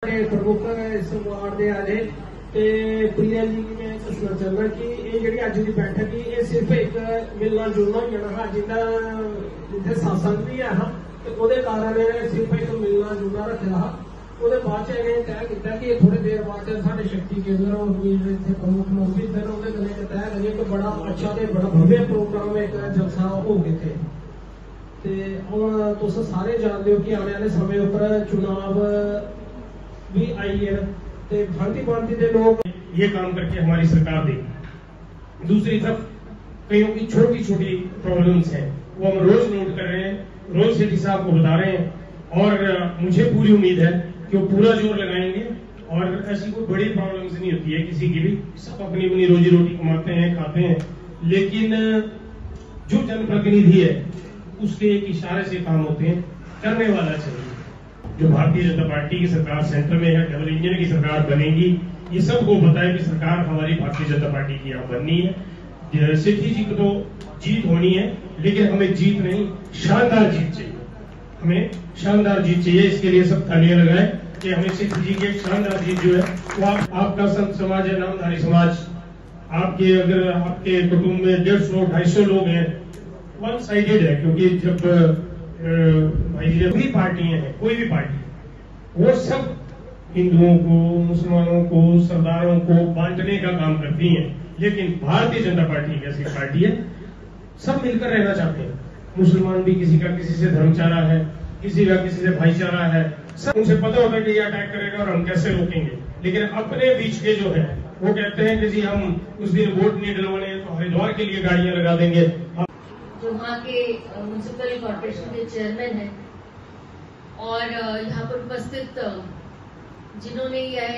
प्रमुख संवाद दे आए ते प्रिया जी मैं दसना चाहना कि ये जी अज की बैठक ही ये सिर्फ एक मिलना जुलना ही जाना हा जिंदा जिथे सत्संग भी है तो कारण सिर्फ एक मिलना जुलना रखा हा ਉਹਦੇ ਬਾਅਦ ਚ ਇਹਨੇ ਤੈਅ ਕੀਤਾ ਕਿ ਥੋੜੀ ਦੇਰ ਬਾਅਦ ਸਾਡੇ ਸ਼ਕਤੀ ਕੇਂਦਰ और ਇੱਥੇ ਪ੍ਰਮੁੱਖ ਮੰਤਰੀ ਸਨ ਉਹਦੇ ਨਾਲ ਤੈਅ ਕਰੀਏ ਕਿ ਬੜਾ ਅੱਛਾ ਤੇ ਬੜਾ ਭव्य प्रोग्राम एक जलसा हो गए थे ਹੁਣ ਤੁਸੀਂ ਸਾਰੇ ਜਾਣਦੇ ਹੋ ਕਿ ਆने वाले समय उपर चुनाव भी आई है तो भांति भांति के लोग ये काम करके हमारी सरकार देगी। दूसरी तरफ कईयों की छोटी छोटी प्रॉब्लम्स हैं वो हम रोज नोट कर रहे हैं, रोज सेठी साहब को बता रहे हैं और मुझे पूरी उम्मीद है कि वो पूरा जोर लगाएंगे और ऐसी कोई बड़ी प्रॉब्लम्स नहीं होती है किसी की भी, सब अपनी अपनी रोजी रोटी कमाते हैं खाते हैं, लेकिन जो जनप्रतिनिधि है उसके एक इशारे से काम होते हैं, करने वाला चाहिए। जो भारतीय जनता पार्टी की सरकार सेंटर में है, डबल इंजन की सरकार बनेगी, ये सबको पता है कि सरकार हमारी भारतीय जनता पार्टी की यहाँ बननी है। सेठी जी को तो जीत होनी है, लेकिन हमें जीत नहीं शानदार जीत चाहिए, हमें शानदार जीत चाहिए। इसके लिए सब तालियां लगाएं कि हमें सेठी जी की शानदार जीत जो है वो आपका संत समाज है, नामधारी समाज, आपके अगर आपके कुटुंब में 150-250 लोग हैं, वन साइडेड है, क्योंकि जब भाई जब भी पार्टियां हैं, कोई भी पार्टी वो सब हिंदुओं को, मुसलमानों को, सरदारों को बांटने का काम करती हैं, लेकिन भारतीय जनता पार्टी एक ऐसी पार्टी है सब मिलकर रहना चाहते हैं। मुसलमान भी किसी का किसी से धर्मचारा है, किसी का किसी से भाईचारा है, सब उनसे पता होता है कि ये अटैक करेगा और हम कैसे रोकेंगे, लेकिन अपने बीच के जो है वो कहते हैं कि जी हम उस दिन वोट नहीं डलवाने तो हरिद्वार के लिए गाड़ियां लगा देंगे। जो वहाँ के म्यूनिसिपल कॉर्पोरेशन के चेयरमैन हैं और यहाँ पर उपस्थित जिन्होंने यह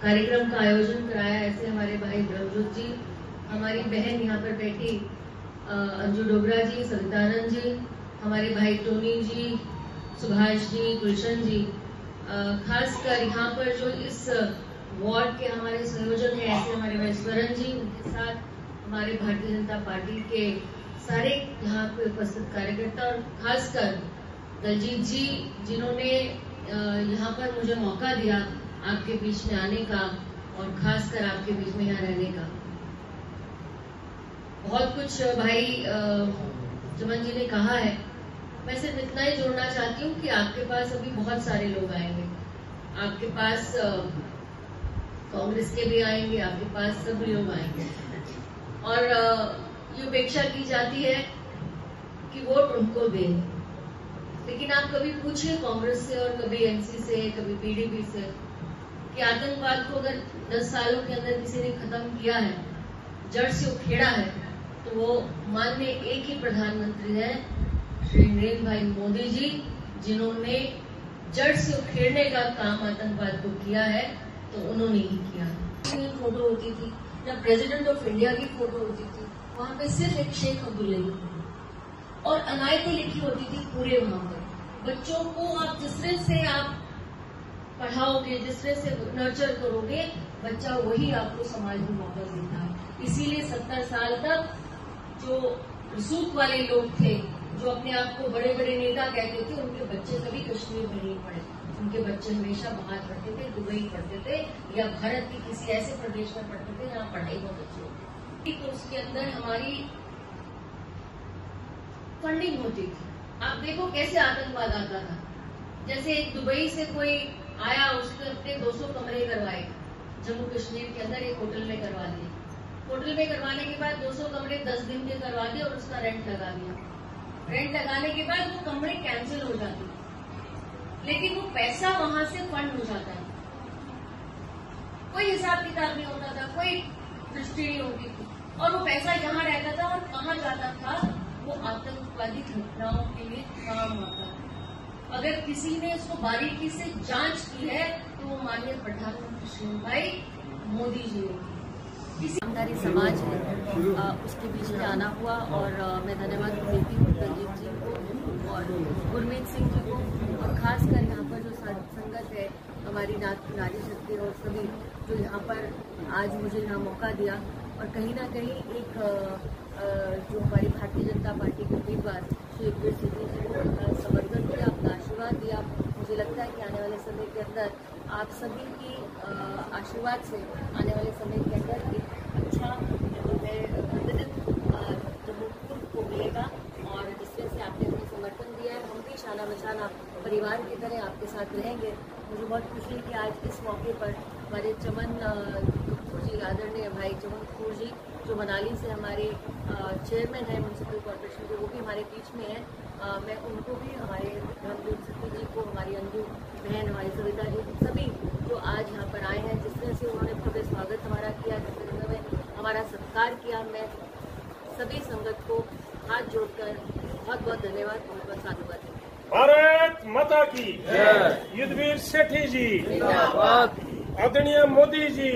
कार्यक्रम का आयोजन कराया, ऐसे हमारे भाई ब्रह्मजोत जी, हमारी बहन यहाँ पर बैठी अंजू डोगरा जी, सवितानंद जी, हमारे भाई टोनी जी, सुभाष जी, गुलशन जी, खासकर यहाँ पर जो इस वार्ड के हमारे संयोजक हैं, ऐसे हमारे भाई स्वरण जी, उनके साथ हमारे भारतीय जनता पार्टी के सारे यहाँ पे उपस्थित कार्यकर्ता और खासकर दलजीत जी जिन्होंने यहाँ पर मुझे मौका दिया आपके बीच में आने का और खासकर आपके बीच में यहाँ रहने का। बहुत कुछ भाई चमन जी ने कहा है, मैं सिर्फ इतना ही जोड़ना चाहती हूँ कि आपके पास अभी बहुत सारे लोग आएंगे, आपके पास कांग्रेस के भी आएंगे, आपके पास सभी लोग आएंगे और ये अपेक्षा की जाती है कि वोट उनको दें, लेकिन आप कभी पूछिए कांग्रेस से और कभी एनसी से, कभी पीडीपी से कि आतंकवाद को अगर 10 सालों के अंदर किसी ने खत्म किया है, जड़ से उखेड़ा है, तो वो माननीय एक ही प्रधानमंत्री हैं श्री नरेंद्र भाई मोदी जी, जिन्होंने जड़ से उखेड़ने का काम आतंकवाद को किया है, तो उन्होंने ही किया है। फोटो होती थी या प्रेसिडेंट ऑफ इंडिया की फोटो होती थी, वहां पे सिर्फ एक शेख अब्दुल्ला और अनायतें लिखी होती थी पूरे वहां पर। बच्चों को आप जिस तरह से आप पढ़ाओगे, जिस तरह से नर्चर करोगे, बच्चा वही आपको समाज में वापस देता है। इसीलिए 70 साल तक जो रसूख वाले लोग थे, जो अपने आप को बड़े बड़े नेता कहते थे, उनके बच्चे कभी कश्मीर में नहीं पढ़े, उनके बच्चे हमेशा बाहर पढ़ते थे, दुबई पढ़ते थे या भारत के किसी ऐसे प्रदेश में पढ़ते थे जहाँ पढ़ाई बहुत अच्छी होती। तो उसके अंदर हमारी फंडिंग होती थी। आप देखो कैसे आतंकवाद आता था, जैसे दुबई से कोई आया, उसके अपने 200 कमरे करवाए जम्मू कश्मीर के अंदर, एक होटल में करवा दिए। होटल में करवाने के बाद 200 कमरे 10 दिन के करवा दिए और उसका रेंट लगा दिया। रेंट लगाने के बाद वो कमरे कैंसिल हो जाते, लेकिन वो पैसा वहां से फंड हो जाता है, कोई हिसाब किताब नहीं होता था, कोई दृष्टि नहीं होती थी, और वो पैसा यहाँ रहता था और कहाँ जाता था, वो आतंकवादी घटनाओं के लिए काम आता था। अगर किसी ने इसको बारीकी से जांच की है तो वो माननीय प्रधानमंत्री श्री भाई मोदी जी ने। नामधारी समाज है उसके बीच में आना हुआ और मैं धन्यवाद देती हूँ दलजीत जी को और गुरमीत सिंह जी को, और खासकर यहाँ पर जो संगत है हमारी नारी शक्ति और सभी जो यहाँ पर आज मुझे यहाँ मौका दिया, और कहीं ना कहीं एक जो हमारी भारतीय जनता पार्टी के उम्मीदवार श्री वीर सेठी जी को समर्थन दिया, अपना आशीर्वाद दिया। मुझे लगता है कि आने वाले समय के अंदर आप सभी की आशीर्वाद से आने वाले समय के अंदर एक अच्छा जो है प्रतिनिधित्व जम्मू को मिलेगा और जिसमें से आपने अपना समर्थन दिया है। हम भी शाना बशाना परिवार की तरह आपके साथ रहेंगे। मुझे बहुत खुशी है कि आज इस मौके पर हमारे चमन कपूर जी, आदरणीय भाई चमन कपूर जी, जो मनाली से हमारे चेयरमैन हैं म्यूनसिपल कॉर्पोरेशन के, वो भी हमारे बीच में हैं। मैं उनको भी, हमारे धर्मवीर सती जी को, हमारी अंजू बहन, हमारी सविता जी, सभी जो आज यहाँ पर आए हैं, जिस तरह से उन्होंने भव्य स्वागत हमारा किया, जिस तरह उन्होंने हमारा सत्कार किया, मैं सभी संगत को हाथ जोड़कर बहुत बहुत धन्यवाद, बहुत बहुत साधुवाद। भारत माता की युद्धवीर सेठी जी, आदरणीय मोदी जी,